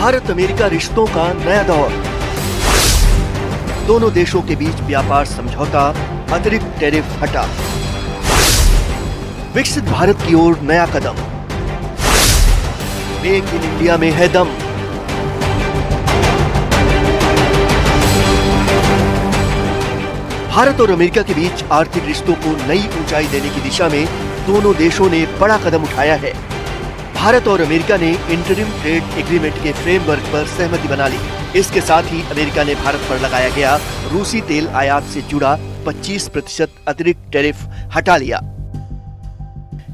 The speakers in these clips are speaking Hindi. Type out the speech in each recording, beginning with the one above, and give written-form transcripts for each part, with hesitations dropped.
भारत अमेरिका रिश्तों का नया दौर। दोनों देशों के बीच व्यापार समझौता, अतिरिक्त टैरिफ हटा। विकसित भारत की ओर नया कदम। मेक इन इंडिया में है दम। भारत और अमेरिका के बीच आर्थिक रिश्तों को नई ऊंचाई देने की दिशा में दोनों देशों ने बड़ा कदम उठाया है। भारत और अमेरिका ने इंटरिम ट्रेड एग्रीमेंट के फ्रेमवर्क पर सहमति बना ली। इसके साथ ही अमेरिका ने भारत पर लगाया गया रूसी तेल आयात से जुड़ा 25% अतिरिक्त टैरिफ हटा लिया।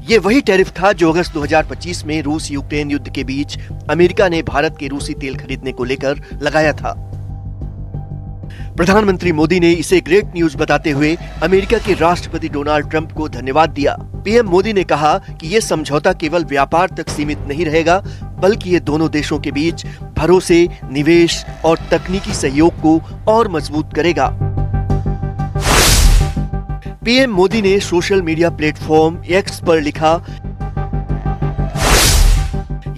ये वही टैरिफ था जो अगस्त 2025 में रूस यूक्रेन युद्ध के बीच अमेरिका ने भारत के रूसी तेल खरीदने को लेकर लगाया था। प्रधानमंत्री मोदी ने इसे ग्रेट न्यूज बताते हुए अमेरिका के राष्ट्रपति डोनाल्ड ट्रंप को धन्यवाद दिया। पीएम मोदी ने कहा कि ये समझौता केवल व्यापार तक सीमित नहीं रहेगा, बल्कि ये दोनों देशों के बीच भरोसे, निवेश और तकनीकी सहयोग को और मजबूत करेगा। पीएम मोदी ने सोशल मीडिया प्लेटफॉर्म एक्स पर लिखा,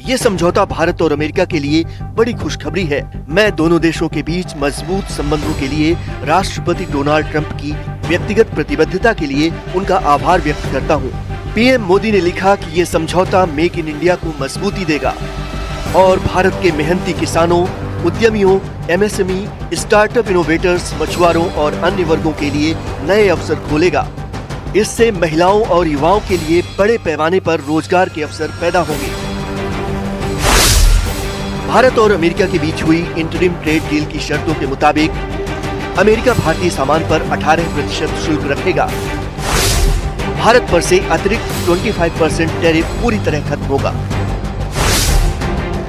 ये समझौता भारत और अमेरिका के लिए बड़ी खुशखबरी है। मैं दोनों देशों के बीच मजबूत संबंधों के लिए राष्ट्रपति डोनाल्ड ट्रंप की व्यक्तिगत प्रतिबद्धता के लिए उनका आभार व्यक्त करता हूँ। पीएम मोदी ने लिखा कि ये समझौता मेक इन इंडिया को मजबूती देगा और भारत के मेहनती किसानों, उद्यमियों, एमएसएमई, स्टार्टअप इनोवेटर्स, मछुआरों और अन्य वर्गों के लिए नए अवसर खोलेगा। इससे महिलाओं और युवाओं के लिए बड़े पैमाने पर रोजगार के अवसर पैदा होंगे। भारत और अमेरिका के बीच हुई इंटरिम ट्रेड डील की शर्तों के मुताबिक अमेरिका भारतीय सामान पर 18% शुल्क रखेगा। भारत पर से अतिरिक्त 25% टैरिफ पूरी तरह खत्म होगा।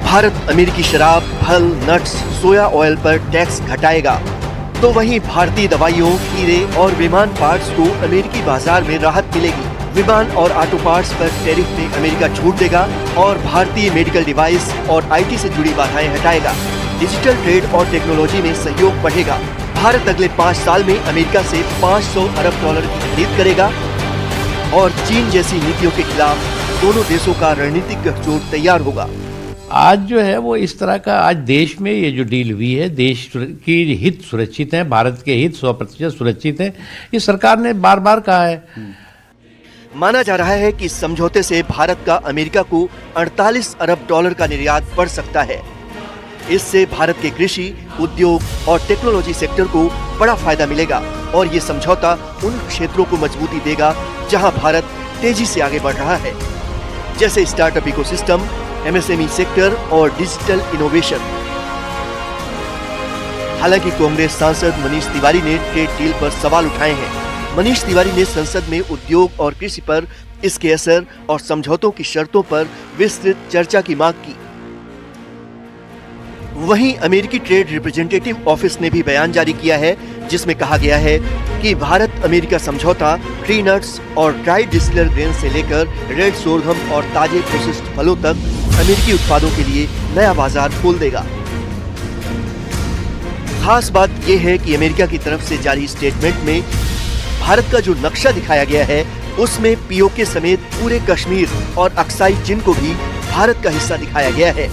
भारत अमेरिकी शराब, फल, नट्स, सोया ऑयल पर टैक्स घटाएगा, तो वहीं भारतीय दवाइयों, हीरे और विमान पार्ट्स को अमेरिकी बाजार में राहत मिलेगी। विमान और ऑटो पार्ट्स पर टैरिफ में अमेरिका छूट देगा और भारतीय मेडिकल डिवाइस और आईटी से जुड़ी बाधाएं हटाएगा। डिजिटल ट्रेड और टेक्नोलॉजी में सहयोग बढ़ेगा। भारत अगले 5 साल में अमेरिका से $500 अरब की खरीद करेगा और चीन जैसी नीतियों के खिलाफ दोनों देशों का रणनीतिक गठजोड़ तैयार होगा। आज जो है वो इस तरह का, आज देश में ये जो डील हुई है, देश की हित सुरक्षित है, भारत के हित 100% सुरक्षित है। ये सरकार ने बार बार कहा है। माना जा रहा है कि इस समझौते से भारत का अमेरिका को $48 अरब का निर्यात बढ़ सकता है। इससे भारत के कृषि, उद्योग और टेक्नोलॉजी सेक्टर को बड़ा फायदा मिलेगा और ये समझौता उन क्षेत्रों को मजबूती देगा जहां भारत तेजी से आगे बढ़ रहा है, जैसे स्टार्टअप इकोसिस्टम, एमएसएमई सेक्टर और डिजिटल इनोवेशन। हालांकि कांग्रेस सांसद मनीष तिवारी ने ट्रेड डील पर सवाल उठाए हैं। मनीष तिवारी ने संसद में उद्योग और कृषि पर इसके असर और समझौतों की शर्तों पर विस्तृत चर्चा की मांग की। वहीं अमेरिकी ट्रेड रिप्रेजेंटेटिव ऑफिस ने भी बयान जारी किया है, जिसमें कहा गया है कि भारत अमेरिका समझौता ट्री नट्स और ड्राई डिस्टिलर ग्रेन से लेकर रेड सोरघम और ताजे प्रोसेस्ड फलों तक अमेरिकी उत्पादों के लिए नया बाजार खोल देगा। खास बात यह है कि अमेरिका की तरफ से जारी स्टेटमेंट में भारत का जो नक्शा दिखाया गया है, उसमें पीओके समेत पूरे कश्मीर और अक्साई चीन को भी भारत का हिस्सा दिखाया गया है।